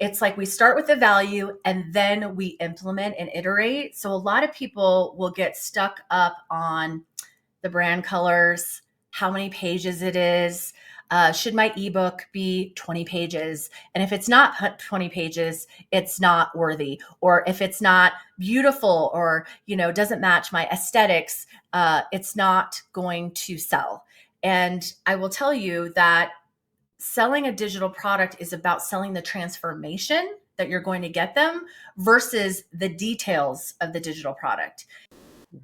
it's like we start with the value and then we implement and iterate. So a lot of people will get stuck up on the brand colors, how many pages it is. Should my ebook be 20 pages? And if it's not 20 pages, it's not worthy. Or if it's not beautiful or, doesn't match my aesthetics, it's not going to sell. And I will tell you that selling a digital product is about selling the transformation that you're going to get them versus the details of the digital product.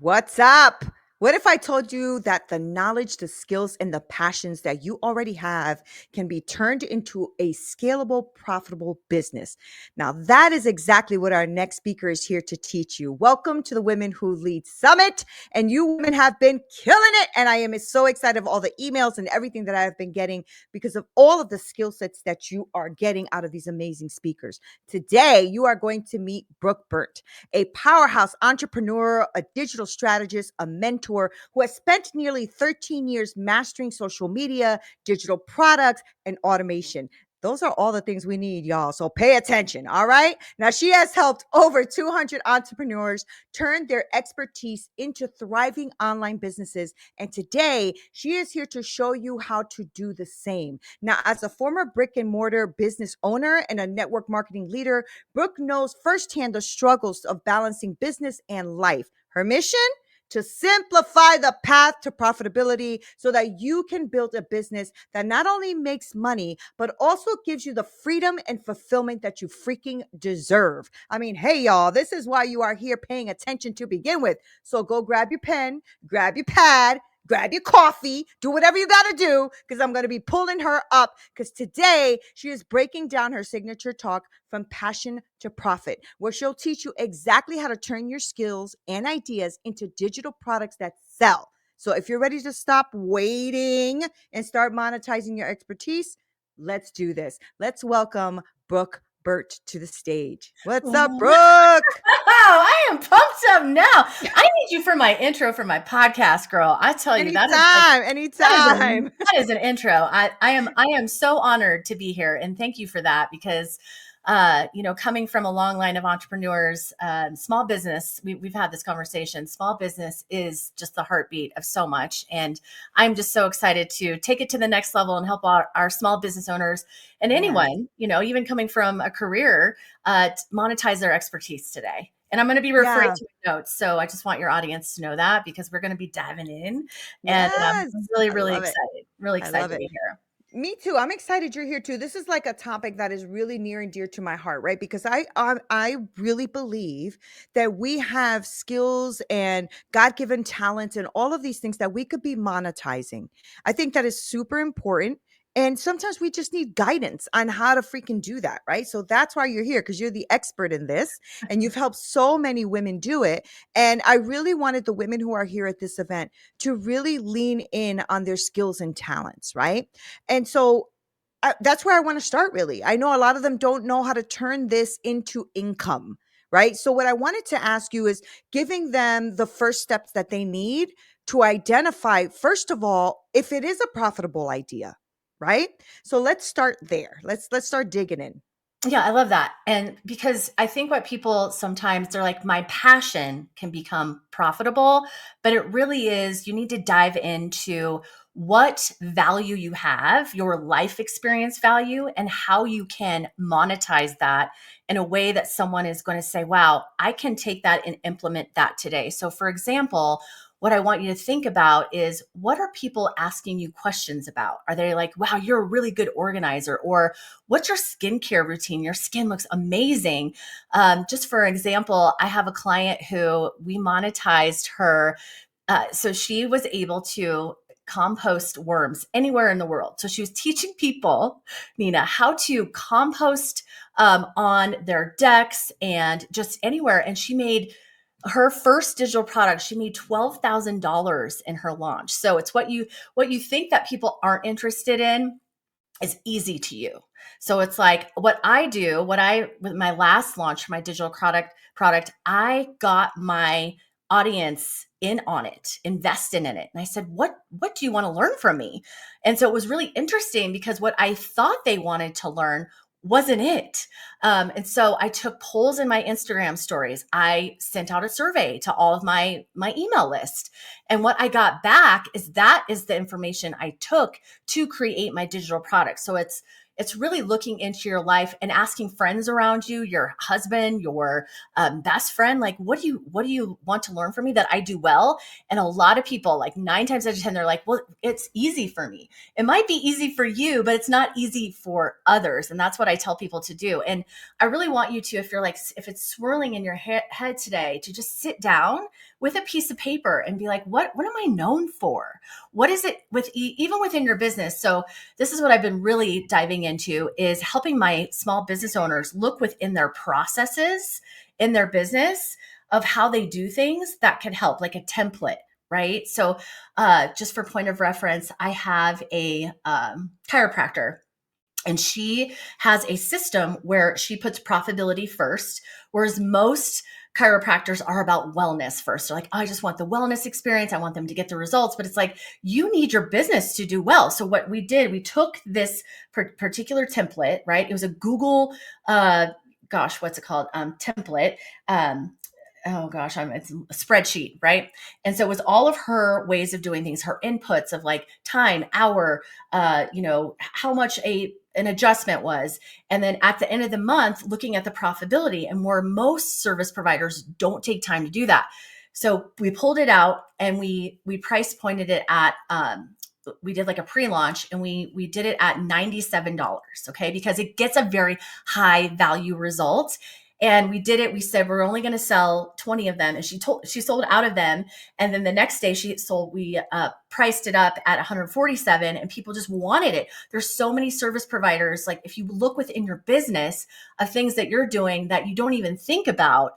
What's up? What if I told you that the knowledge, the skills, and the passions that you already have can be turned into a scalable, profitable business? Now, that is exactly what our next speaker is here to teach you. Welcome to the Women Who Lead Summit. And you women have been killing it. And I am so excited of all the emails and everything that I have been getting because of all of the skill sets that you are getting out of these amazing speakers. Today, you are going to meet Brooke Burt, a powerhouse entrepreneur, a digital strategist, a mentor who has spent nearly 13 years mastering social media, digital products, and automation. Those are all the things we need, y'all. So pay attention. All right. Now, she has helped over 200 entrepreneurs turn their expertise into thriving online businesses. And today, she is here to show you how to do the same. Now, as a former brick and mortar business owner and a network marketing leader, Brooke knows firsthand the struggles of balancing business and life. Her mission? To simplify the path to profitability so that you can build a business that not only makes money, but also gives you the freedom and fulfillment that you freaking deserve. I mean, hey, y'all, this is why you are here paying attention to begin with. So go grab your pen, grab your pad, grab your coffee, do whatever you got to do, because I'm going to be pulling her up, because today she is breaking down her signature talk from passion to profit, where she'll teach you exactly how to turn your skills and ideas into digital products that sell. So if you're ready to stop waiting and start monetizing your expertise, let's do this. Let's welcome Brooke Burt to the stage. What's up, Brooke? Oh, I am pumped up now. I need you for my intro for my podcast, girl. I tell you, Anytime. That is an intro. I am so honored to be here, and thank you for that because, coming from a long line of entrepreneurs, small business, we've had this conversation. Small business is just the heartbeat of so much, and I'm just so excited to take it to the next level and help our small business owners and anyone, even coming from a career, monetize their expertise today. And I'm going to be referring to notes. So I just want your audience to know that because we're going to be diving in. And I'm really, really excited. Really excited to be here. Me too. I'm excited you're here too. This is like a topic that is really near and dear to my heart, right? Because I really believe that we have skills and God-given talents and all of these things that we could be monetizing. I think that is super important. And sometimes we just need guidance on how to freaking do that, right? So that's why you're here, because you're the expert in this and you've helped so many women do it. And I really wanted the women who are here at this event to really lean in on their skills and talents, right? And so that's where I want to start, really. I know a lot of them don't know how to turn this into income, right? So, what I wanted to ask you is giving them the first steps that they need to identify, first of all, if it is a profitable idea, right? So, let's start there. Let's start digging in. Yeah, I love that. And because I think what people sometimes they're like, my passion can become profitable, but it really is, you need to dive into what value you have, your life experience value, and how you can monetize that in a way that someone is going to say, wow, I can take that and implement that today. So, for example, what I want you to think about is what are people asking you questions about? Are they like, wow, you're a really good organizer? Or what's your skincare routine? Your skin looks amazing. Just for example, I have a client who we monetized her. So she was able to compost worms anywhere in the world. So she was teaching people, Neena, how to compost on their decks and just anywhere. And she made her first digital product. She made $12,000 in her launch. So it's what you think that people aren't interested in is easy to you. So it's like what I do, with my last launch for my digital product, I got my audience in on it, invested in it. And I said, what do you want to learn from me? And so it was really interesting because what I thought they wanted to learn wasn't it. And so I took polls in my Instagram stories. I sent out a survey to all of my email list. And what I got back is that is the information I took to create my digital product. So it's really looking into your life and asking friends around you, your husband, your best friend, like, what do you want to learn from me that I do well? And a lot of people, like 9 times out of 10, they're like, well, it's easy for me. It might be easy for you, but it's not easy for others. And that's what I tell people to do. And I really want you to, if you're like, if it's swirling in your head today, to just sit down with a piece of paper and be like, what am I known for? What is it with even within your business? So this is what I've been really diving into, is helping my small business owners look within their processes in their business of how they do things that can help, like a template, right? So just for point of reference, I have a chiropractor, and she has a system where she puts profitability first, whereas most chiropractors are about wellness first. They're like, oh, I just want the wellness experience. I want them to get the results. But it's like, you need your business to do well. So what we did, we took this particular template, right? It was a Google, gosh, what's it called? Template. Oh gosh, it's a spreadsheet, right? And so it was all of her ways of doing things, her inputs of like time, hour, how much an adjustment was. And then at the end of the month, looking at the profitability, and where most service providers don't take time to do that. So we pulled it out and we price pointed it at we did like a pre-launch, and we did it at $97, okay? Because it gets a very high value result. And we did it. We said we're only going to sell 20 of them, and she sold out of them. And then the next day we priced it up at 147, and people just wanted it. There's so many service providers. Like, if you look within your business of things that you're doing that you don't even think about,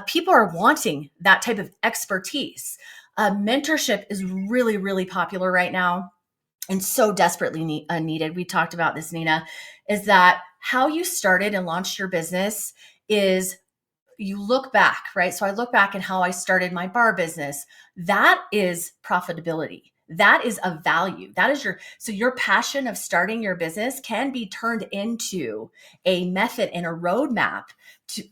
people are wanting that type of expertise. Mentorship is really, really popular right now, and so desperately needed. We talked about this, Neena, is that how you started and launched your business is, you look back, right? So I look back at how I started my bar business. That is profitability. That is a value. That is your passion of starting your business can be turned into a method and a roadmap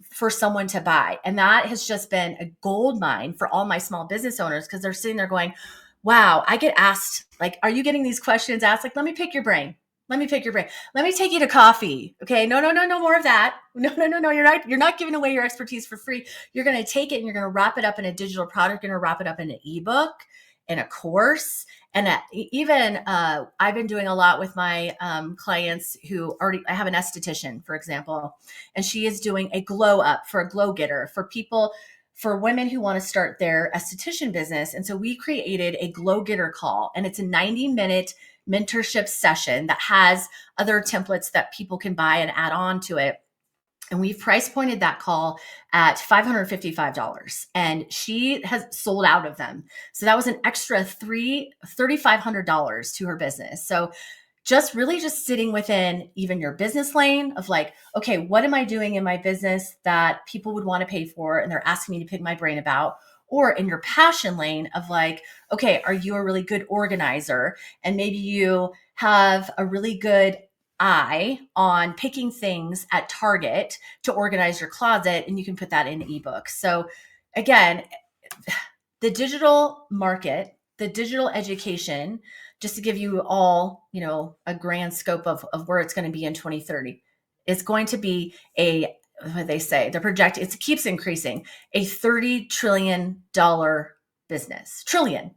for someone to buy. And that has just been a gold mine for all my small business owners, because they're sitting there going, wow, I get asked, like, are you getting these questions asked? Like, let me pick your brain. Let me pick your brain. Let me take you to coffee. Okay. No, no, no, no more of that. No, no, no, no. You're not giving away your expertise for free. You're going to take it and you're going to wrap it up in a digital product. You're going to wrap it up in an ebook, in a course. And even I've been doing a lot with my clients who already, I have an esthetician, for example, and she is doing a glow up for a glow getter for people, for women who want to start their esthetician business. And so we created a glow getter call, and it's a 90-minute mentorship session that has other templates that people can buy and add on to it. And we've price pointed that call at $555. And she has sold out of them. So that was an extra $3,500 to her business. So just really just sitting within even your business lane of like, okay, what am I doing in my business that people would want to pay for and they're asking me to pick my brain about? Or in your passion lane of like, okay, are you a really good organizer? And maybe you have a really good eye on picking things at Target to organize your closet, and you can put that in ebooks. So again, the digital market, the digital education, just to give you all, a grand scope of where it's going to be in 2030, it's going to be what they say, the project, it keeps increasing, a $30 trillion business, trillion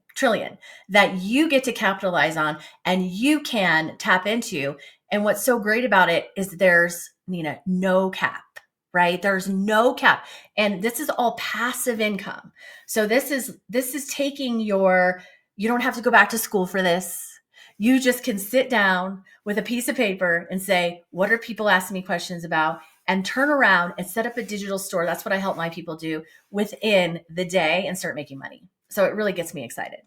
that you get to capitalize on and you can tap into. And what's so great about it is there's, Neena, no cap, right? There's no cap. And this is all passive income. So this is taking you don't have to go back to school for this. You just can sit down with a piece of paper and say, what are people asking me questions about? And turn around and set up a digital store. That's what I help my people do within the day and start making money. So it really gets me excited.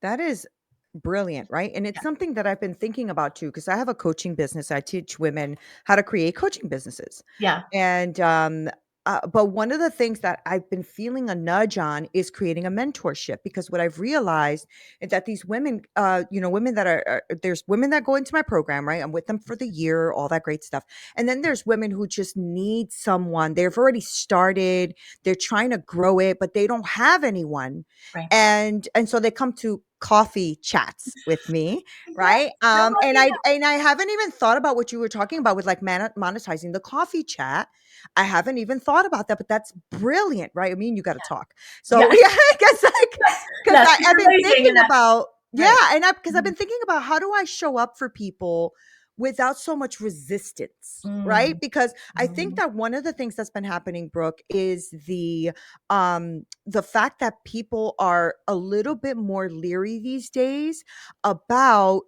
That is brilliant, right? And it's Yeah. something that I've been thinking about too, because I have a coaching business. I teach women how to create coaching businesses. Yeah. And but one of the things that I've been feeling a nudge on is creating a mentorship, because what I've realized is that these women, women that there's women that go into my program, right? I'm with them for the year, all that great stuff. And then there's women who just need someone. They've already started, they're trying to grow it, but they don't have anyone. Right. And so they come to coffee chats with me, Yeah. right? I love And I haven't even thought about what you were talking about with like monetizing the coffee chat. I haven't even thought about that, but that's brilliant, right? I mean, you got to talk. So Yeah. yeah, I guess like because Yes, I've you're been amazing in thinking that. about yeah, Right. and I because I've Mhm. been thinking about how do I show up for people without so much resistance, right? Mm. Because I think Mhm. that one of the things that's been happening, Brooke, is the fact that people are a little bit more leery these days about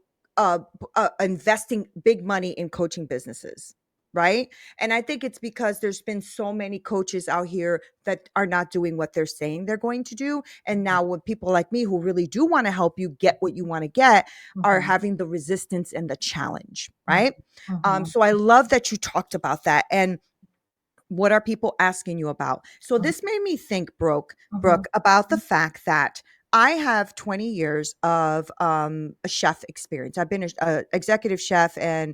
investing big money in coaching businesses, right? And I think it's because there's been so many coaches out here that are not doing what they're saying they're going to do. And now when people like me who really do want to help you get what you want to get are Mhm. having the resistance and the challenge, Mhm. right? Mhm. So I love that you talked about that. And what are people asking you about? So Mhm. this made me think, Brooke, Mhm. about the fact that I have 20 years of a chef experience. I've been a executive chef and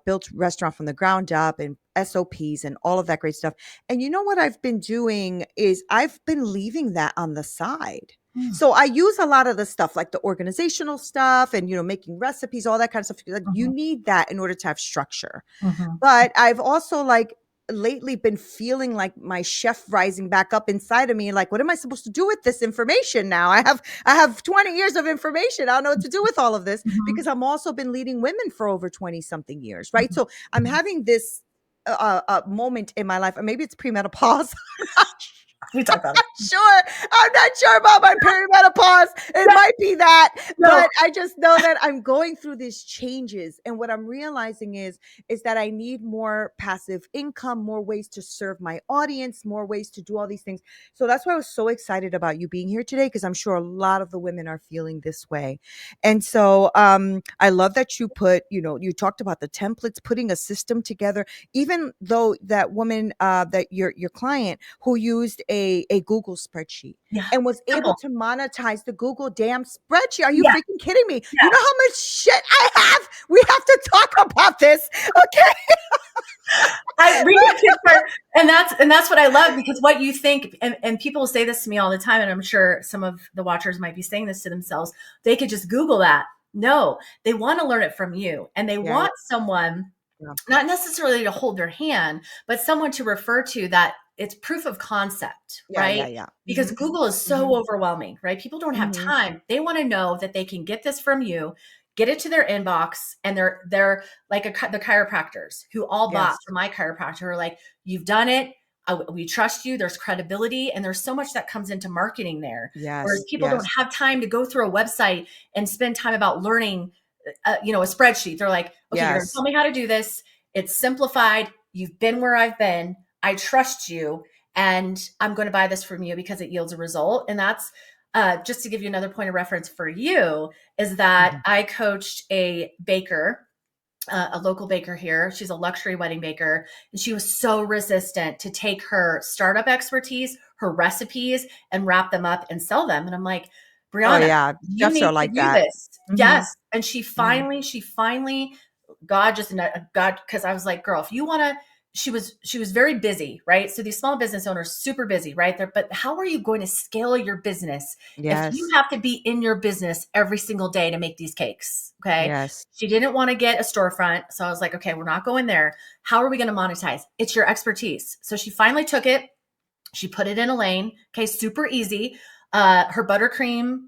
built restaurant from the ground up and SOPs and all of that great stuff. And you know what I've been doing is I've been leaving that on the side. Mm. So I use a lot of the stuff like the organizational stuff and making recipes, all that kind of stuff. Like you Mhm. need that in order to have structure. Mhm. But I've also like lately been feeling like my chef rising back up inside of me, like what am I supposed to do with this information now? I have 20 years of information. I don't know what to do with all of this, Mhm. because I'm also been leading women for over 20 something years, right? Mhm. So I'm Mhm. having this moment in my life, or maybe it's premenopause. We talked about it. Sure. I'm not sure about my perimenopause. It No, might be that, no. but I just know that I'm going through these changes. And what I'm realizing is that I need more passive income, more ways to serve my audience, more ways to do all these things. So that's why I was so excited about you being here today, because I'm sure a lot of the women are feeling this way. And so I love that you talked about the templates, putting a system together, even though that woman, that your client who used a Google spreadsheet Yeah. and was able Simple. to monetize the Google damn spreadsheet. Are you Yeah. freaking kidding me? You Yeah. know how much shit I have? We have to talk about this. Okay. We can start, and that's what I love, because what you think, and people say this to me all the time, and I'm sure some of the watchers might be saying this to themselves. They could just Google that. No, they want to learn it from you, and they Yeah, yeah, want someone, yeah. not necessarily to hold their hand, but someone to refer to, that it's proof of concept, Yeah, yeah, right? yeah. Because Mhm. Google is so Mhm. overwhelming, right? People don't have Mhm. time. They want to know that they can get this from you, get it to their inbox, and they're like the chiropractors who all bought Yes. from my chiropractor are like, you've done it. We trust you. There's credibility, and there's so much that comes into marketing there. Whereas Yes. people don't Yes. have time to go through a website and spend time about learning, a spreadsheet. They're like, okay, you're going to Yes. tell me how to do this. It's simplified. You've been where I've been. I trust you, and I'm going to buy this from you because it yields a result. And that's, just to give you another point of reference for you, is that Mhm. I coached a baker, a local baker here. She's a luxury wedding baker, and she was so resistant to take her startup expertise, her recipes, and wrap them up and sell them. And I'm like, Oh Brianna, yeah. you Chefs need are to like do that. this. Mhm. Yes. And Mhm. she finally, God just, God, because I was like, girl, if you want to, she was very busy, right? So these small business owners, super busy, right? But how are you going to scale your business if you Yes. have to be in your business every single day to make these cakes? Okay. Yes. She didn't want to get a storefront. So I was like, okay, we're not going there. How are we going to monetize? It's your expertise. So she finally took it. She put it in a lane. Okay, super easy. Her buttercream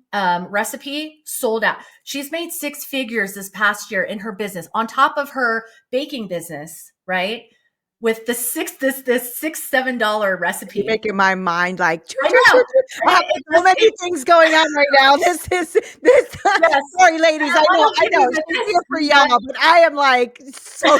recipe sold out. She's made six figures this past year in her business on top of her baking business, right? With the this $6-7 You're recipe. making my mind like choo, I choo, know. choo, choo. I have so many It, things going on right now. This. yes. Sorry, ladies. I I know, will I give know. you the She's this. here for y'all, but I am like so all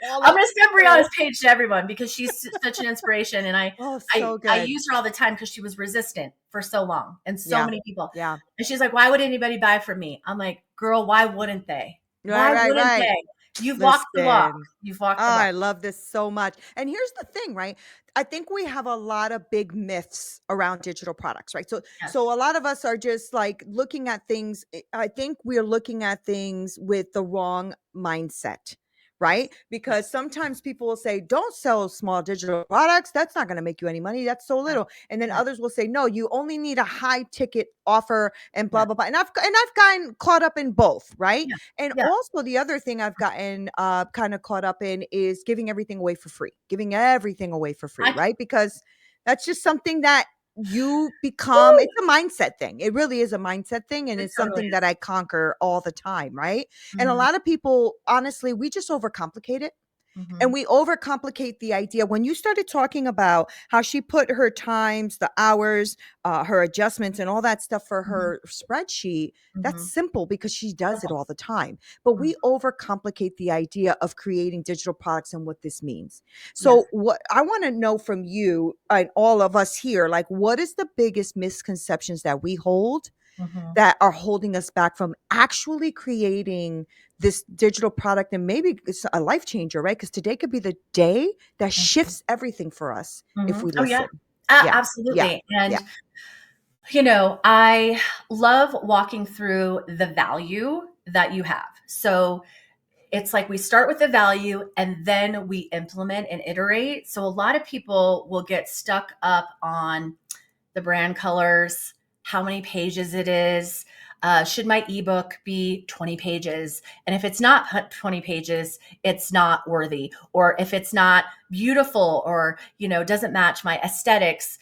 I'm over going to send the place. Brianna's page to everyone because she's such an inspiration. And I, Oh, I, so I good. use her all the time because she was resistant for so long, and so Yeah, many people. yeah. And she's like, why would anybody buy from me? I'm like, girl, why wouldn't they? Right, Why right, wouldn't right. they? You've walked the walk. Listen, You've walked the oh, walk. I love this so much. And here's the thing, right? I think we have a lot of big myths around digital products, right? So Yes. a lot of us are just like looking at things. I think we're looking at things with the wrong mindset, right? Yes. Because Yes. sometimes people will say, don't sell small digital products. That's not going to make you any money. That's so Right. little. And then Right. others will say, no, you only need a high ticket offer and blah, Yeah. blah, blah. And I've gotten caught up in both, right? Yeah. And Yeah. also the other thing I've gotten kind of caught up in is giving everything away for free, giving everything away for free, I right? Because that's just something that you become, Woo! it's a mindset thing. It really is a mindset thing. And It it's totally something that is. I conquer all the time, right? And a Mhm. lot of people, honestly, we just overcomplicate it and Mhm. we overcomplicate the idea. When you started talking about how she put her times, the hours, her adjustments, and all that stuff for Mhm. her spreadsheet, that's Mhm. simple because she does it Simple. all the time. But Mhm. we overcomplicate the idea of creating digital products and what this means. Yes. So, what I want to know from you and all of us here, like, what is the biggest misconceptions that we hold Mhm. that are holding us back from actually creating this digital product? And maybe it's a life changer, right? Because today could be the day that Mhm. shifts everything for us if Mhm. we Oh, yeah. listen. Yeah. Yeah. Absolutely. Yeah. And, I love walking through the value that you have. So it's like we start with the value and then we implement and iterate. So a lot of people will get stuck up on the brand colors, how many pages it is. Should my ebook be 20 pages? And if it's not 20 pages, it's not worthy. Or if it's not beautiful or, doesn't match my aesthetics,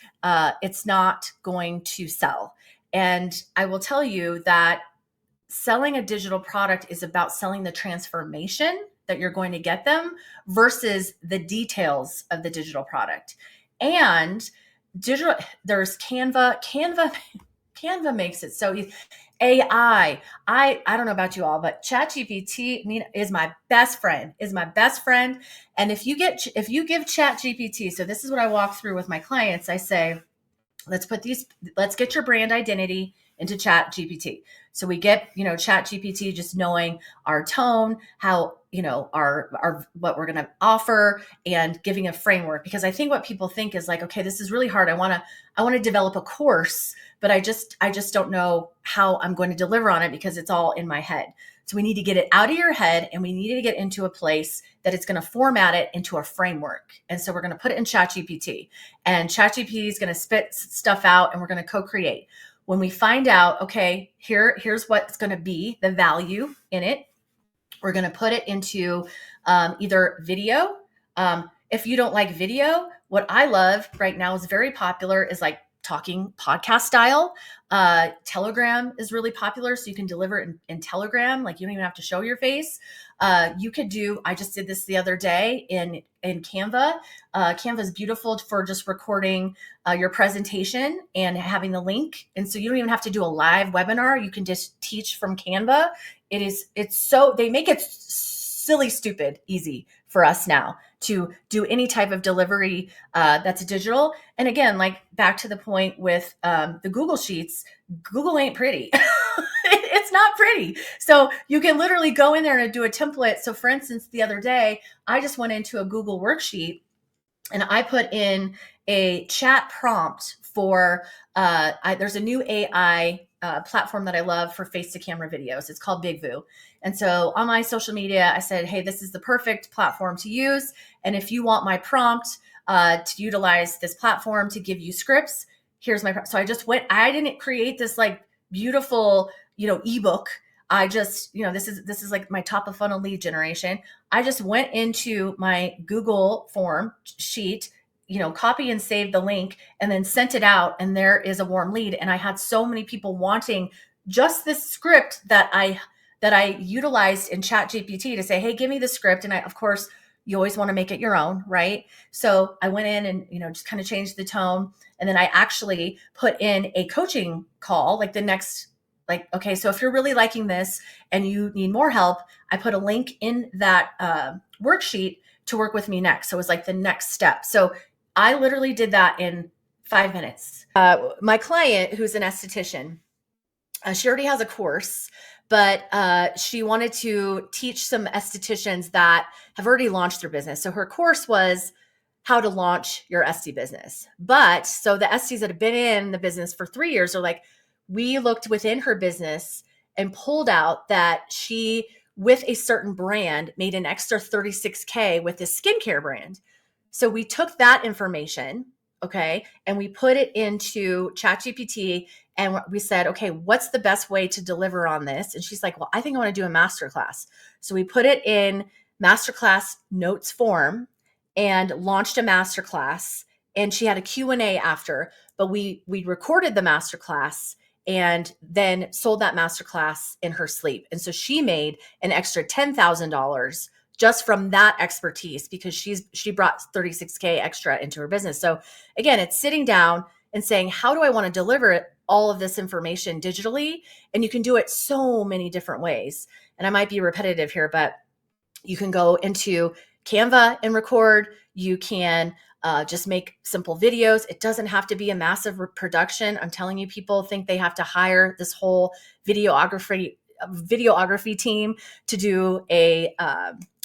it's not going to sell. And I will tell you that selling a digital product is about selling the transformation that you're going to get them versus the details of the digital product. And digital there's Canva makes it so easy. AI. I don't know about you all, but ChatGPT is my best friend. Is my best friend. And if you give ChatGPT, so this is what I walk through with my clients. I say, let's get your brand identity into chat gpt, so we get chat gpt just knowing our tone, how our what we're going to offer, and giving a framework. Because I think what people think is like, okay, this is really hard. I want to develop a course, but I just don't know how I'm going to deliver on it because it's all in my head. So we need to get it out of your head and we need to get into a place that it's going to format it into a framework. And so we're going to put it in ChatGPT, and ChatGPT is going to spit stuff out and we're going to co-create. When we find out, okay, here's what's going to be the value in it, we're going to put it into either video. If you don't like video, what I love right now is very popular is like talking podcast style. Telegram is really popular, so you can deliver it in Telegram. Like you don't even have to show your face. You could do. I just did this the other day in Canva. Canva is beautiful for just recording your presentation and having the link, and so you don't even have to do a live webinar. You can just teach from Canva. It's so they make it silly stupid easy for us now to do any type of delivery that's digital. And again, like back to the point with the Google Sheets, Google ain't pretty. It's not pretty. So you can literally go in there and do a template. So for instance, the other day, I just went into a Google worksheet and I put in a chat prompt for there's a new AI platform that I love for face to camera videos. It's called BigVoo. And so on my social media, I said, hey, this is the perfect platform to use. And if you want my prompt to utilize this platform to give you scripts, here's my prompt. So I didn't create this like beautiful, ebook. I just, this is like my top of funnel lead generation. I just went into my Google form sheet, copy and save the link and then sent it out. And there is a warm lead. And I had so many people wanting just this script that I utilized in Chat GPT to say, hey, give me the script. And of course, you always want to make it your own, right? So I went in and, just kind of changed the tone. And then I actually put in a coaching call, like the next, like, okay, so if you're really liking this and you need more help, I put a link in that worksheet to work with me next. So it was like the next step. So I literally did that in 5 minutes. My client, who's an esthetician, she already has a course, but she wanted to teach some estheticians that have already launched their business. So her course was how to launch your Esty business. But so the Esties that have been in the business for 3 years are like, we looked within her business and pulled out that she, with a certain brand, made an extra 36K with this skincare brand. So we took that information, okay, and we put it into ChatGPT and we said, okay, what's the best way to deliver on this? And she's like, well, I think I want to do a masterclass. So we put it in masterclass notes form and launched a masterclass. And she had a Q&A after, but we recorded the masterclass and then sold that masterclass in her sleep. And so she made an extra $10,000 just from that expertise because she brought 36K extra into her business. So again, it's sitting down and saying, how do I want to deliver all of this information digitally? And you can do it so many different ways. And I might be repetitive here, but you can go into Canva and record. You can just make simple videos. It doesn't have to be a massive production. I'm telling you, people think they have to hire this whole videography team to do a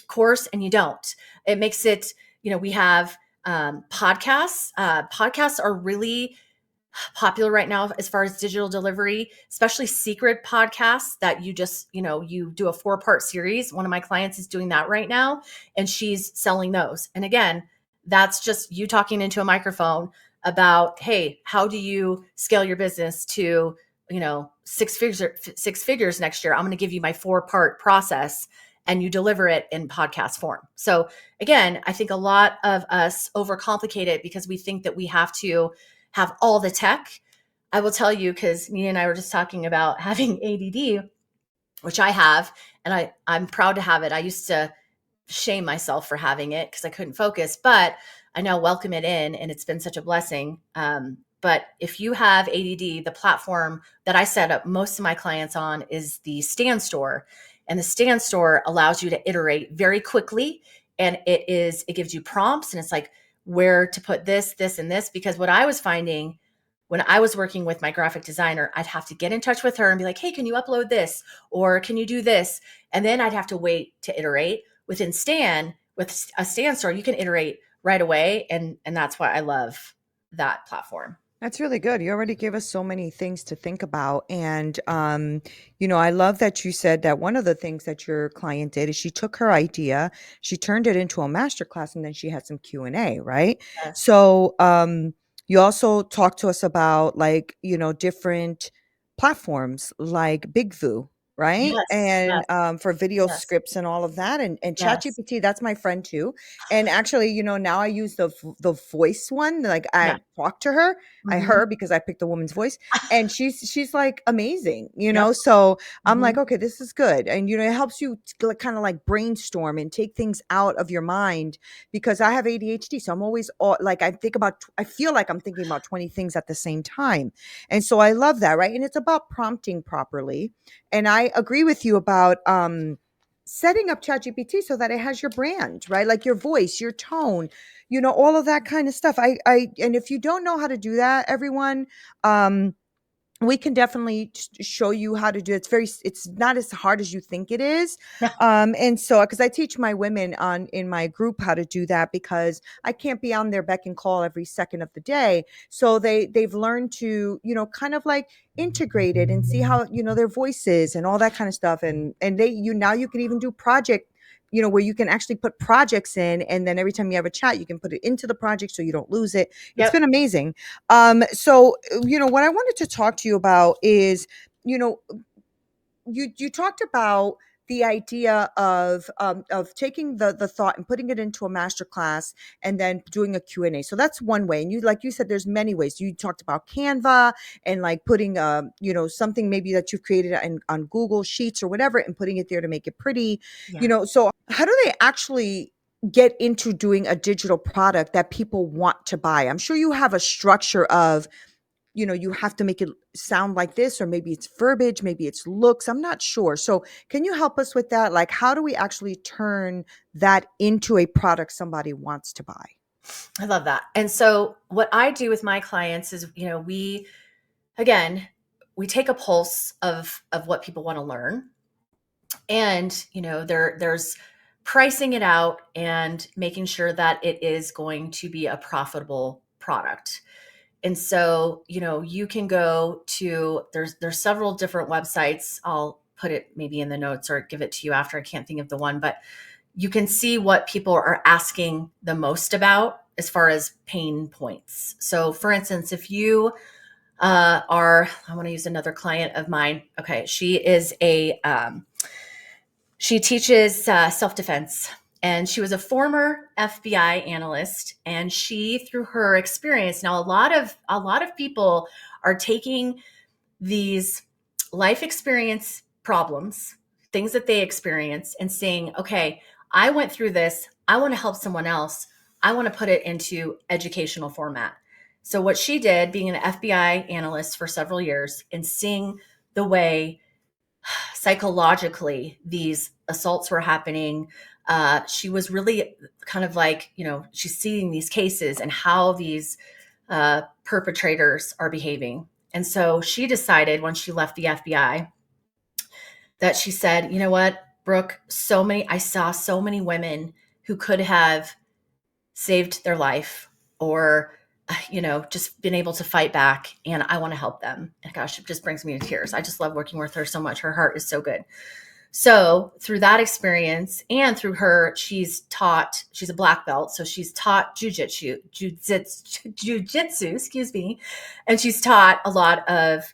course, and you don't. It makes it, we have podcasts. Podcasts are really popular right now as far as digital delivery, especially secret podcasts that you just, you do a 4-part series. One of my clients is doing that right now, and she's selling those. And again, that's just you talking into a microphone about, hey, how do you scale your business to, six figures next year? I'm going to give you my 4-part process, and you deliver it in podcast form. So again, I think a lot of us overcomplicate it because we think that we have to have all the tech. I will tell you, because Nina and I were just talking about having ADD, which I have, and I'm proud to have it. I used to shame myself for having it because I couldn't focus, but I now welcome it in, and it's been such a blessing. But if you have ADD, the platform that I set up most of my clients on is the Stand Store. And the Stand Store allows you to iterate very quickly. And it gives you prompts, and it's like where to put this, and this. Because what I was finding when I was working with my graphic designer, I'd have to get in touch with her and be like, hey, can you upload this? Or can you do this? And then I'd have to wait to iterate. With a Stand Store, you can iterate right away. And that's why I love that platform. That's really good. You already gave us so many things to think about. And, I love that you said that one of the things that your client did is she took her idea, she turned it into a masterclass, and then she had some Q&A, right? Yes. So, you also talked to us about like, different platforms like BigVoo, right? Yes. And Yes. for video Yes. scripts and all of that. And Yes. ChatGPT, that's my friend too. And actually, now I use the voice one. Like Yeah. I talk to her, Hmm. her because I picked the woman's voice, and she's like amazing, Yep. So I'm Hmm. like, okay, this is good. And it helps you kind of like brainstorm and take things out of your mind, because I have ADHD. So I'm always like, I feel like I'm thinking about 20 things at the same time. And so I love that, right? And it's about prompting properly. And I agree with you about setting up ChatGPT so that it has your brand, right? Like your voice, your tone, all of that kind of stuff. And if you don't know how to do that, everyone, we can definitely show you how to do it. It's not as hard as you think it is. And so, because I teach my women in my group how to do that, because I can't be on their beck and call every second of the day. So they've learned to, kind of like integrate it and see how, their voices and all that kind of stuff. And now you can even do project, where you can actually put projects in, and then every time you have a chat, you can put it into the project so you don't lose it. It's Yep. been amazing. So, what I wanted to talk to you about is, you know, you talked about the idea of taking the thought and putting it into a master class and then doing a Q&A. So that's one way. And like you said, there's many ways. You talked about Canva and like putting something maybe that you've created on Google Sheets or whatever, and putting it there to make it pretty. Yeah. So how do they actually get into doing a digital product that people want to buy? I'm sure you have a structure of, you have to make it sound like this, or maybe it's verbiage, maybe it's looks. I'm not sure. So can you help us with that? Like, how do we actually turn that into a product somebody wants to buy? I love that. And so what I do with my clients is, again, we take a pulse of what people want to learn. And, there's pricing it out and making sure that it is going to be a profitable product. And so, you can go to there's several different websites. I'll put it maybe in the notes or give it to you after. I can't think of the one, but you can see what people are asking the most about as far as pain points. So, for instance, if you I want to use another client of mine. Okay, she teaches self defense, and she was a former FBI analyst. And she, through her experience, now a lot of people are taking these life experience problems, things that they experience, and saying, okay, I went through this. I want to help someone else. I want to put it into educational format. So, what she did, being an FBI analyst for several years and seeing the way psychologically these assaults were happening, she was really kind of like, she's seeing these cases and how these perpetrators are behaving. And so she decided when she left the FBI that she said, you know what, Brooke, I saw so many women who could have saved their life or, just been able to fight back, and I want to help them. And gosh, it just brings me to tears. I just love working with her so much. Her heart is so good. So through that experience and through she's a black belt. So she's taught jujitsu, excuse me. And she's taught a lot of,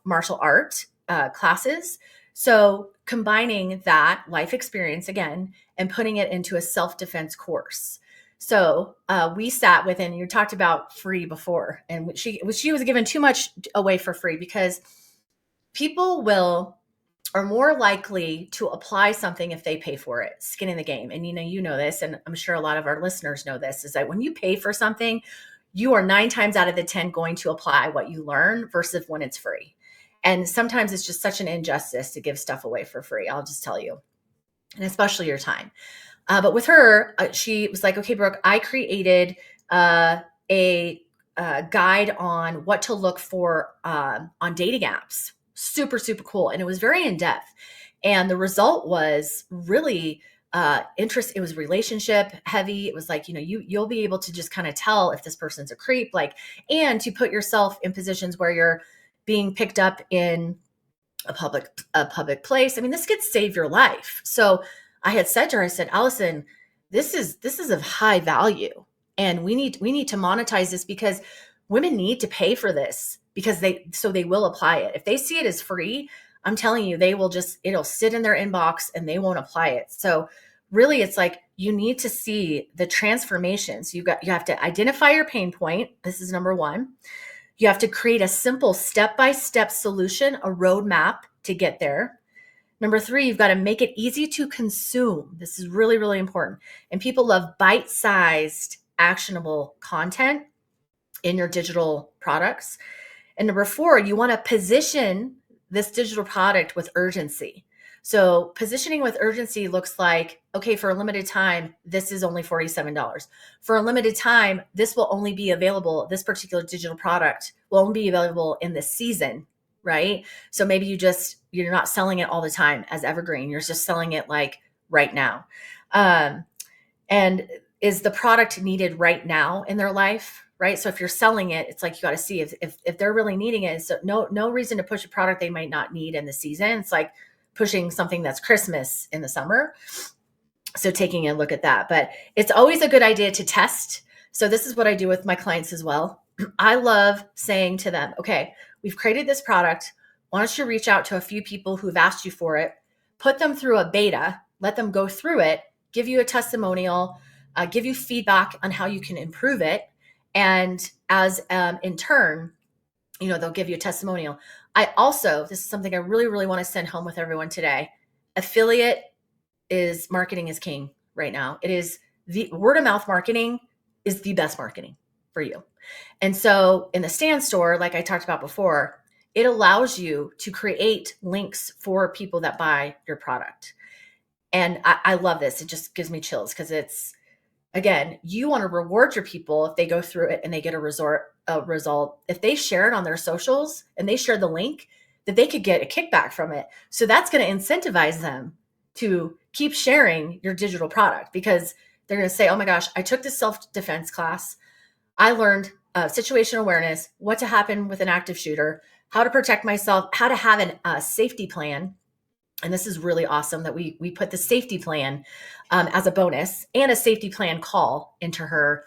martial art classes. So combining that life experience again and putting it into a self-defense course. So we sat with, and you talked about free before, and she was given too much away for free because people are more likely to apply something if they pay for it. Skin in the game. And you know this, and I'm sure a lot of our listeners know this, is that when you pay for something, you are 9 times out of the 10 going to apply what you learn versus when it's free. And sometimes it's just such an injustice to give stuff away for free. I'll just tell you, and especially your time. But with her, she was like, okay, Brooke, I created a guide on what to look for on dating apps. Super, super cool. And it was very in depth. And the result was really interest. It was relationship heavy. It was like, you'll be able to just kind of tell if this person's a creep, and to put yourself in positions where you're being picked up in a public place. I mean, this could save your life. So I had said to her, I said, Allison, this is of high value, and we need to monetize this because women need to pay for this because they will apply it. If they see it as free, I'm telling you, it'll sit in their inbox and they won't apply it. So really it's like you need to see the transformations. You have to identify your pain point. This is number one. You have to create a simple step-by-step solution, a roadmap to get there. Number 3, you've got to make it easy to consume. This is really, really important. And people love bite-sized, actionable content in your digital products. And number 4, you want to position this digital product with urgency. So positioning with urgency looks like, okay, for a limited time, this is only $47. For a limited time, this particular digital product will only be available in this season, right? So maybe you're not selling it all the time as evergreen. You're just selling it like right now. And is the product needed right now in their life? Right. So if you're selling it, it's like, you got to see if they're really needing it. So no reason to push a product they might not need in the season. It's like pushing something that's Christmas in the summer. So taking a look at that, but it's always a good idea to test. So this is what I do with my clients as well. I love saying to them, okay, we've created this product. Why don't you reach out to a few people who've asked you for it, put them through a beta, let them go through it, give you a testimonial, give you feedback on how you can improve it. And as in turn, they'll give you a testimonial. This is something I really, really want to send home with everyone today. Affiliate marketing is king right now. It is the word of mouth marketing is the best marketing for you. And so in the Stand Store, like I talked about before, it allows you to create links for people that buy your product. And I love this. It just gives me chills because again, you want to reward your people if they go through it and they get a result. If they share it on their socials and they share the link, that they could get a kickback from it. So that's going to incentivize them to keep sharing your digital product, because they're going to say, oh my gosh, I took this self-defense class. I learned situational awareness, what to happen with an active shooter, how to protect myself, how to have a safety plan. And this is really awesome that we put the safety plan as a bonus, and a safety plan call into her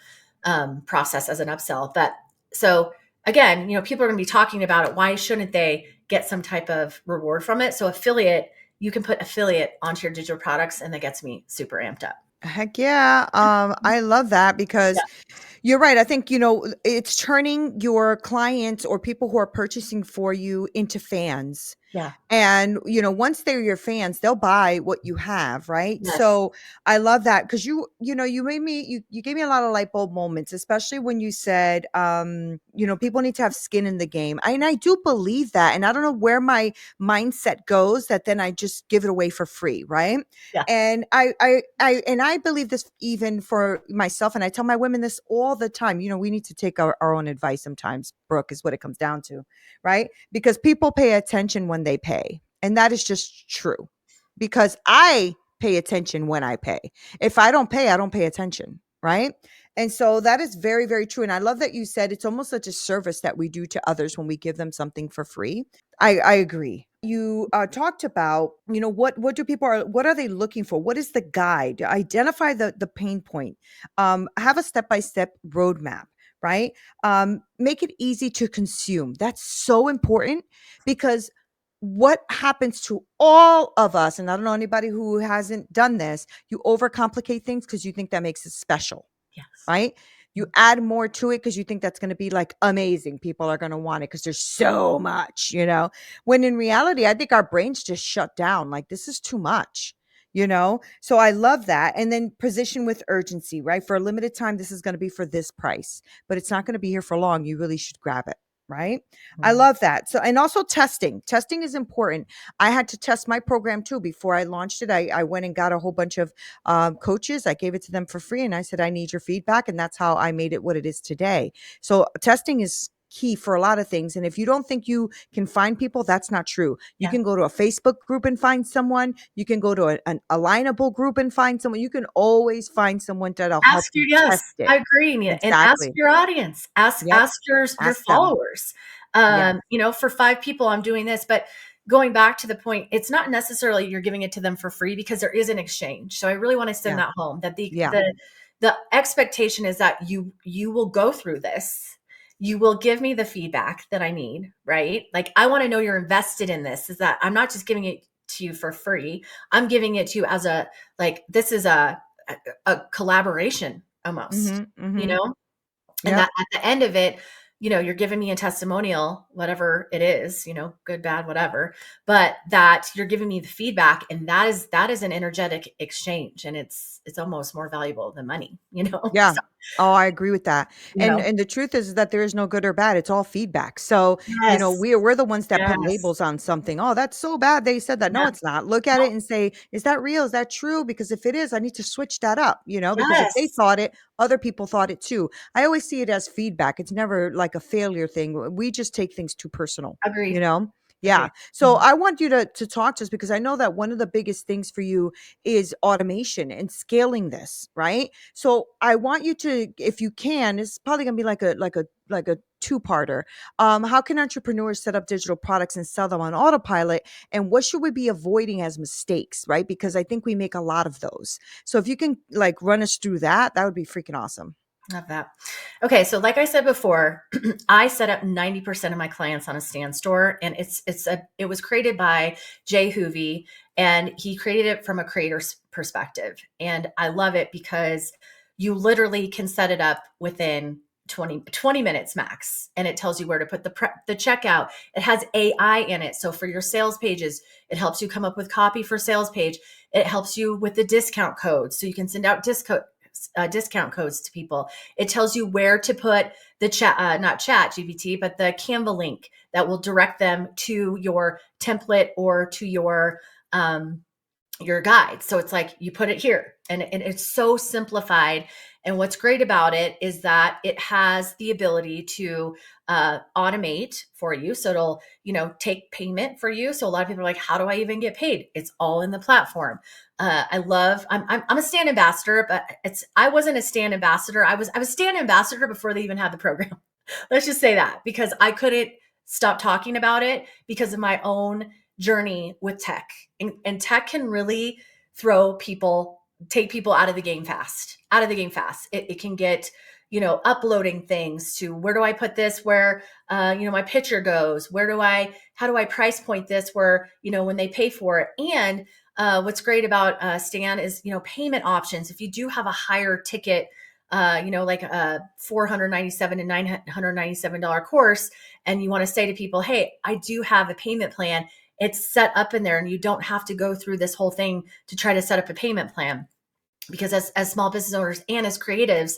process as an upsell. But so again, people are going to be talking about it. Why shouldn't they get some type of reward from it? So affiliate, you can put affiliate onto your digital products, and that gets me super amped up. Heck yeah. I love that because Yeah. you're right. I think, it's turning your clients or people who are purchasing for you into fans. Yeah. And, once they're your fans, they'll buy what you have, right? Yes. So I love that because you made me, you gave me a lot of light bulb moments, especially when you said, people need to have skin in the game. And I do believe that. And I don't know where my mindset goes that then I just give it away for free, right? Yeah. And I believe this even for myself. And I tell my women this all the time. We need to take our own advice sometimes, Brooke, is what it comes down to, right? Because people pay attention when they pay. And that is just true because I pay attention when I pay. If I don't pay, I don't pay attention. Right. And so that is very, very true. And I love that you said it's almost such a service that we do to others when we give them something for free. I agree. You talked about, what do people what are they looking for? What is the guide? Identify the pain point. Have a step-by-step roadmap, right? Make it easy to consume. That's so important because what happens to all of us, and I don't know anybody who hasn't done this, you overcomplicate things because you think that makes it special, Yes. right? You add more to it because you think that's going to be like amazing. People are going to want it because there's so much, when in reality, I think our brains just shut down. Like, this is too much. So I love that. And then position with urgency, right? For a limited time, this is going to be for this price, but it's not going to be here for long. You really should grab it. Right. I Mhm. love that. So, and also testing. Testing is important. I had to test my program too before I launched it. I went and got a whole bunch of coaches. I gave it to them for free and I said, I need your feedback. And that's how I made it what it is today. So, testing is key for a lot of things. And if you don't think you can find people, that's not true. You Yeah. can go to a Facebook group and find someone. You can go to an alignable group and find someone. You can always find someone that'll help Ask you your Yes, test it. I agree, Nina, and ask Exactly. your audience. Ask Yep. ask your Ask them. followers. Yes. For 5 people, I'm doing this, but going back to the point, it's not necessarily you're giving it to them for free because there is an exchange. So I really want to send Yeah. that home, that the Yeah. the the expectation is that you will go through this. You will give me the feedback that I need, right? Like, I want to know you're invested in this, is that I'm not just giving it to you for free. I'm giving it to you as this is a collaboration almost, Mhm. you Mhm. know? And that Yep. at the end of it, you're giving me a testimonial, whatever it is, good, bad, whatever, but that you're giving me the feedback, and that is an energetic exchange, and it's almost more valuable than money, Yeah. So, Oh, I agree with that. you And know. and the truth is that there is no good or bad. It's all feedback. So, Yes. we're the ones that put Yes. labels on something. Oh, that's so bad. They said that. No, Yeah. it's not. Look at it No. and say, is that real? Is that true? Because if it is, I need to switch that up, because if they Yes. thought it, other people thought it too. I always see it as feedback. It's never like a failure thing. We just take things too personal, you Agreed. know? Yeah. Agreed. So Mhm. I want you to talk to us because I know that one of the biggest things for you is automation and scaling this, right? So I want you to, if you can, it's probably gonna be like a two-parter. How can entrepreneurs set up digital products and sell them on autopilot? And what should we be avoiding as mistakes, right? Because I think we make a lot of those. So if you can like run us through that, that would be freaking awesome. Love that. Okay, so like I said before, I set up 90% of my clients on a stand store, and it was created by Jay Hoovy, and he created it from a creator's perspective. And I love it because you literally can set it up within 20 minutes max, and it tells you where to put the checkout. It has AI in it. So for your sales pages, it helps you come up with copy for sales page. It helps you with the discount codes, so you can send out discount codes to people. It tells you where to put the chat, not chat GPT, but the Canva link that will direct them to your template or to your guide. So it's like you put it here and it's so simplified. And what's great about it is that it has the ability to automate for you. So it'll, take payment for you. So a lot of people are like, how do I even get paid? It's all in the platform. I'm a stand ambassador, but I wasn't a stand ambassador. I was stand ambassador before they even had the program. Let's just say that, because I couldn't stop talking about it because of my own journey with tech. And tech can really take people out of the game fast, It can get, uploading things to, where do I put this, where, my picture goes, how do I price point this, where, when they pay for it. And what's great about Stan is, payment options. If you do have a higher ticket, like a $497 and $997 course, and you want to say to people, hey, I do have a payment plan, it's set up in there, and you don't have to go through this whole thing to try to set up a payment plan. Because as small business owners and as creatives,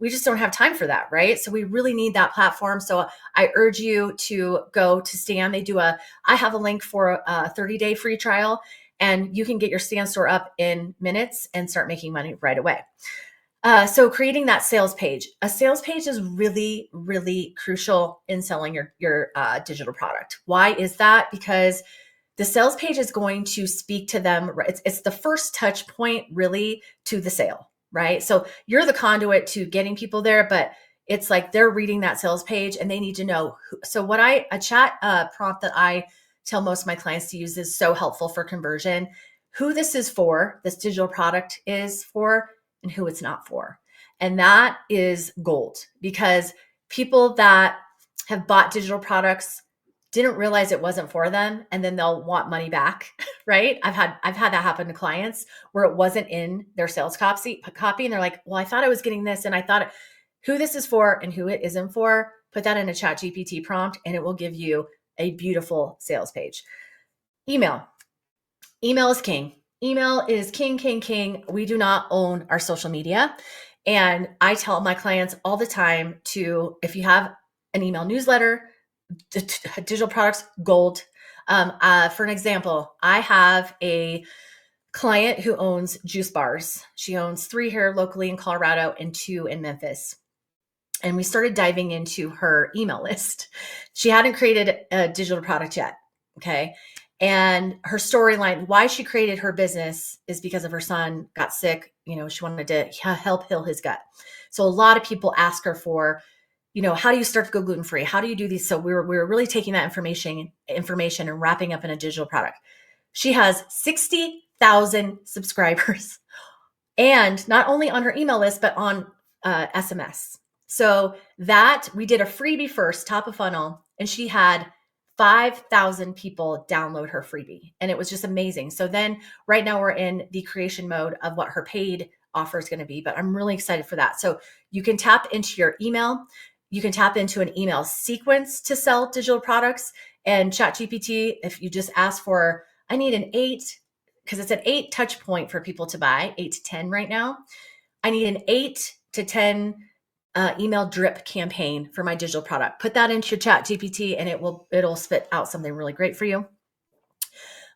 we just don't have time for that, right? So we really need that platform. So I urge you to go to Stan. I have a link for a 30-day free trial, and you can get your Stan store up in minutes and start making money right away. So creating that sales page. A sales page is really, really crucial in selling your digital product. Why is that? Because the sales page is going to speak to them. It's the first touch point really to the sale, right? So you're the conduit to getting people there, but it's like they're reading that sales page and they need to know. So a chat prompt that I tell most of my clients to use is so helpful for conversion. Who this digital product is for, and who it's not for. And that is gold, because people that have bought digital products didn't realize it wasn't for them, and then they'll want money back, right? I've had that happen to clients where it wasn't in their sales copy, and they're like, well, I thought I was getting this, and I thought who this is for and who it isn't for. Put that in a ChatGPT prompt, and it will give you a beautiful sales page. Email is king. Email is king, king, king. We do not own our social media. And I tell my clients all the time if you have an email newsletter, digital products, gold. For an example, I have a client who owns juice bars. She owns 3 here locally in Colorado and 2 in Memphis. And we started diving into her email list. She hadn't created a digital product yet. Okay. And her storyline, why she created her business, is because of her son got sick. She wanted to help heal his gut. So a lot of people ask her for, how do you start to go gluten-free? How do you do these? So we were really taking that information and wrapping up in a digital product. She has 60,000 subscribers, and not only on her email list, but on SMS. So that we did a freebie first, top of funnel, and she had 5,000 people download her freebie. And it was just amazing. So then right now we're in the creation mode of what her paid offer is going to be, but I'm really excited for that. So you can tap into your email. You can tap into an email sequence to sell digital products. And ChatGPT, if you just ask for, I need an 8, because it's an 8 touch point for people to buy, 8 to 10 right now. I need an 8 to 10 email drip campaign for my digital product. Put that into your ChatGPT, and it'll spit out something really great for you.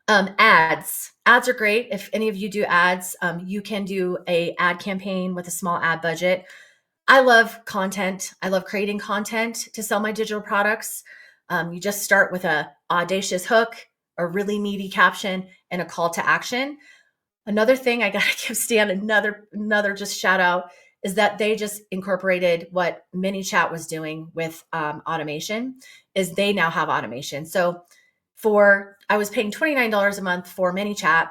Ads are great. If any of you do ads, you can do a ad campaign with a small ad budget. I love content. I love creating content to sell my digital products. You just start with a audacious hook, a really meaty caption, and a call to action. Another thing I got to give Stan another just shout out is that they just incorporated what ManyChat was doing with automation. Is they now have automation. So I was paying $29 a month for ManyChat.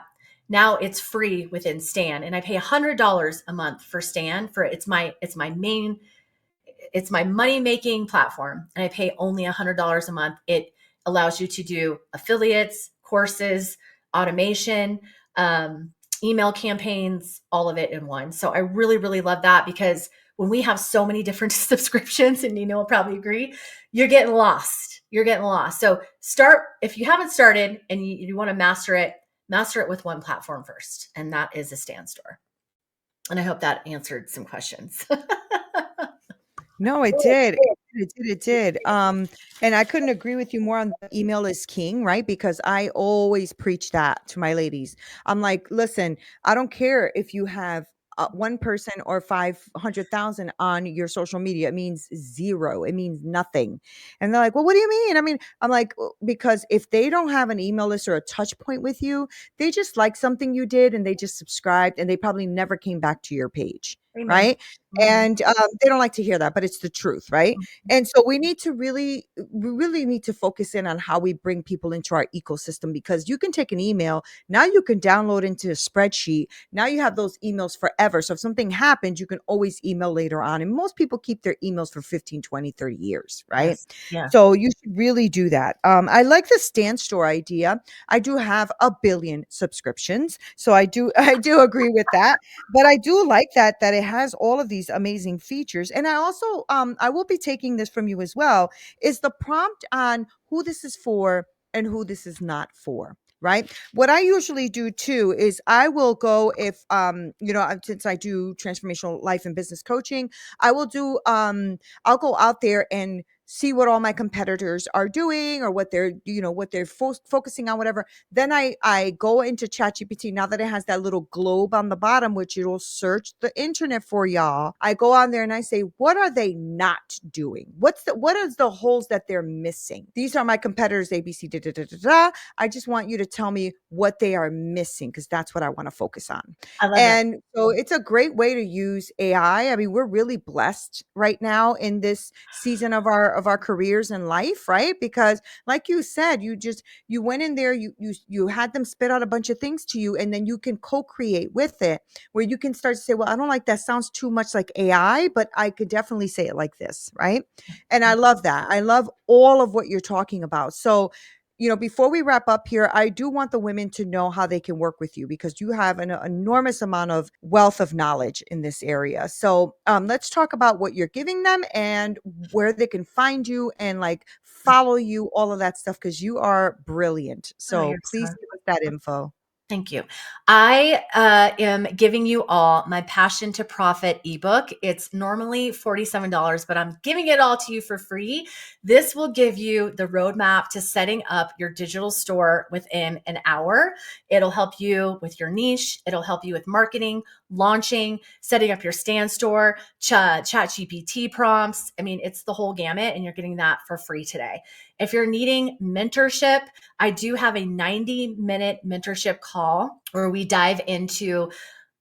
Now it's free within Stan, and I pay $100 a month for Stan. It's my money making platform, and I pay only $100 a month. It allows you to do affiliates, courses, automation, email campaigns, all of it in one. So I really, really love that, because when we have so many different subscriptions, and Neena will probably agree, you're getting lost. So if you haven't started and you want to master it with one platform first, and that is a Stan store. And I hope that answered some questions. No, it did. It did. And I couldn't agree with you more on the email is king, right? Because I always preach that to my ladies. I'm like, listen, I don't care if you have one person or 500,000 on your social media. It means zero. It means nothing. And they're like, well, what do you mean? I mean, I'm like, because if they don't have an email list or a touch point with you, they just like something you did and they just subscribed and they probably never came back to your page. Amen. Right. Mhm. And they don't like to hear that, but it's the truth. Right. Mhm. And so we really need to focus in on how we bring people into our ecosystem because you can take an email, now you can download into a spreadsheet. Now you have those emails forever. So if something happens, you can always email later on. And most people keep their emails for 15, 20, 30 years, right? Yes. Yeah. So you should really do that. I like the stand store idea. I do have a billion subscriptions. So I do agree with that, but I do like that it has all of these amazing features. And I also I will be taking this from you as well, is the prompt on who this is for and who this is not for. Right. What I usually do too is I will go if since I do transformational life and business coaching, I will do I'll go out there and see what all my competitors are doing or what they're what they're focusing on, whatever. Then I go into ChatGPT. Now that it has that little globe on the bottom, which it'll search the internet for y'all, I go on there and I say, what are they not doing? What is the holes that they're missing? These are my competitors, ABC. Da, da, da, da, da. I just want you to tell me what they are missing because that's what I want to focus on. I love it. And so it's a great way to use AI. I mean, we're really blessed right now in this season of our careers in life, right? Because like you said, you went in there, you had them spit out a bunch of things to you, and then you can co-create with it where you can start to say, well, I don't like that, sounds too much like AI, but I could definitely say it like this, right? And I love that. I love all of what you're talking about. So before we wrap up here, I do want the women to know how they can work with you because you have an enormous amount of wealth of knowledge in this area. So let's talk about what you're giving them and where they can find you and like follow you, all of that stuff, because you are brilliant. Oh, So you're please so give us that info. Thank you. I am giving you all my Passion to Profit ebook. It's normally $47, but I'm giving it all to you for free. This will give you the roadmap to setting up your digital store within an hour. It'll help you with your niche. It'll help you with marketing, launching, setting up your stand store, chat GPT prompts. I mean, it's the whole gamut, and you're getting that for free today. If you're needing mentorship, I do have a 90-minute mentorship call where we dive into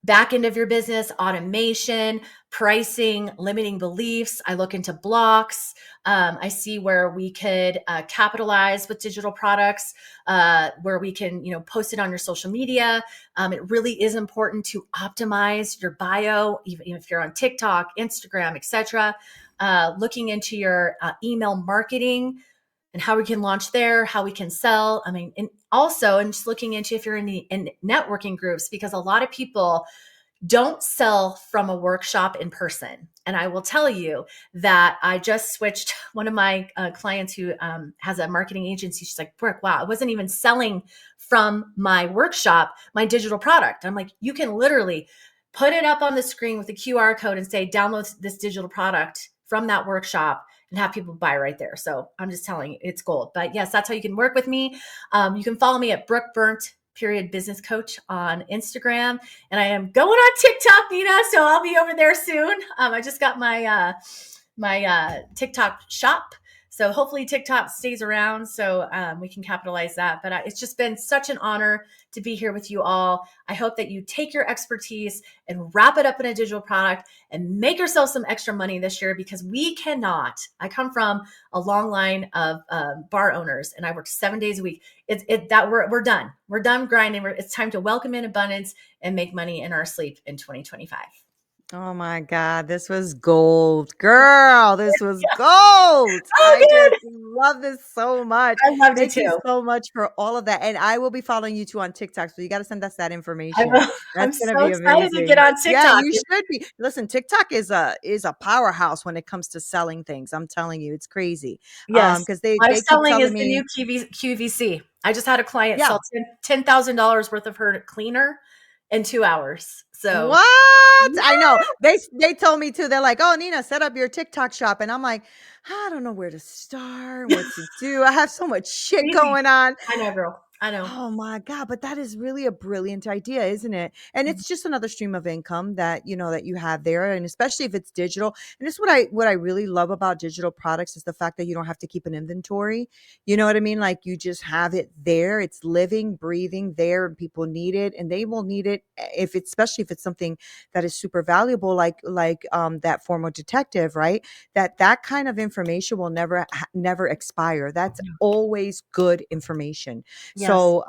back end of your business, automation, pricing, limiting beliefs. I look into blocks. I see where we could capitalize with digital products, where we can, post it on your social media. It really is important to optimize your bio, even if you're on TikTok, Instagram, etc. Looking into your email marketing and how we can launch there, how we can sell. I mean, and also, and just looking into if you're in networking groups, because a lot of people don't sell from a workshop in person. And I will tell you that I just switched one of my clients who has a marketing agency. She's like, Brooke, wow, I wasn't even selling from my workshop, my digital product. I'm like, you can literally put it up on the screen with a QR code and say, download this digital product from that workshop and have people buy right there. So I'm just telling you, it's gold. But yes, that's how you can work with me. You can follow me at Brooke Burnt period business coach on Instagram. And I am going on TikTok, Neena, so I'll be over there soon. I just got my TikTok shop. So hopefully TikTok stays around so we can capitalize that. But it's just been such an honor to be here with you all. I hope that you take your expertise and wrap it up in a digital product and make yourself some extra money this year because we cannot. I come from a long line of bar owners and I work 7 days a week. We're done. We're done grinding. It's time to welcome in abundance and make money in our sleep in 2025. Oh my God, this was gold. Girl, this was Yeah. gold. Oh, I just good. love this so much. I loved it Thank you too. so much for all of that. And I will be following you too on TikTok. So you got to send us that I information. will. I'm That's gonna so be excited to get amazing. on Yeah, TikTok. you should be. Listen, TikTok is a powerhouse when it comes to selling things. I'm telling you, it's crazy. Yes. Because Live they keep selling telling is the new me, QVC. I just had a client yeah. sell $10,000 worth of her cleaner in 2 hours. So, What? I know. yeah, They told me too. They're like, "Oh, Nina, set up your TikTok shop." And I'm like, I don't know where to start, what to do. I have so much shit easy. going on. I know, girl. I know. Oh my God, but that is really a brilliant idea, isn't it? And Mhm. it's just another stream of income that, that you have there. And especially if it's digital. And it's what I really love about digital products is the fact that you don't have to keep an inventory. You know what I mean? Like you just have it there. It's living, breathing there, and people need it, and they will need it if it's especially if it's something that is super valuable, like that former detective, right? That kind of information will never expire. That's Yeah. always good information. Yes. So,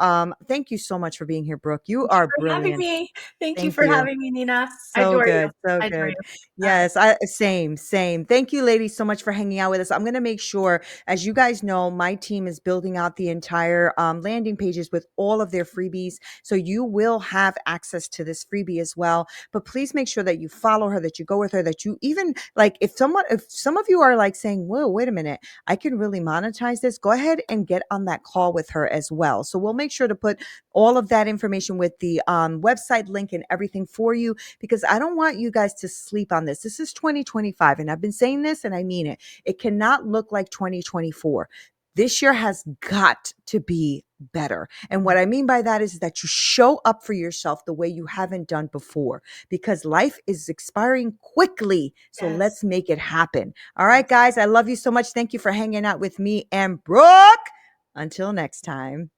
thank you so much for being here, Brooke. You Thank you are for having brilliant. me. Thank you Thank for you. having me, Nina. I So adore you. good, so I adore good. you. Um, Yes, I same. Thank you, ladies, so much for hanging out with us. I'm going to make sure, as you guys know, my team is building out the entire landing pages with all of their freebies. So you will have access to this freebie as well. But please make sure that you follow her, that you go with her, that you even like if some of you are like saying, "Whoa, wait a minute, I can really monetize this." Go ahead and get on that call with her as well. So we'll make sure to put all of that information with the website link and everything for you because I don't want you guys to sleep on this. This is 2025, and I've been saying this and I mean it. It cannot look like 2024. This year has got to be better. And what I mean by that is that you show up for yourself the way you haven't done before because life is expiring quickly. So yes. let's make it happen. All right, Yes. guys, I love you so much. Thank you for hanging out with me and Brooke. Until next time.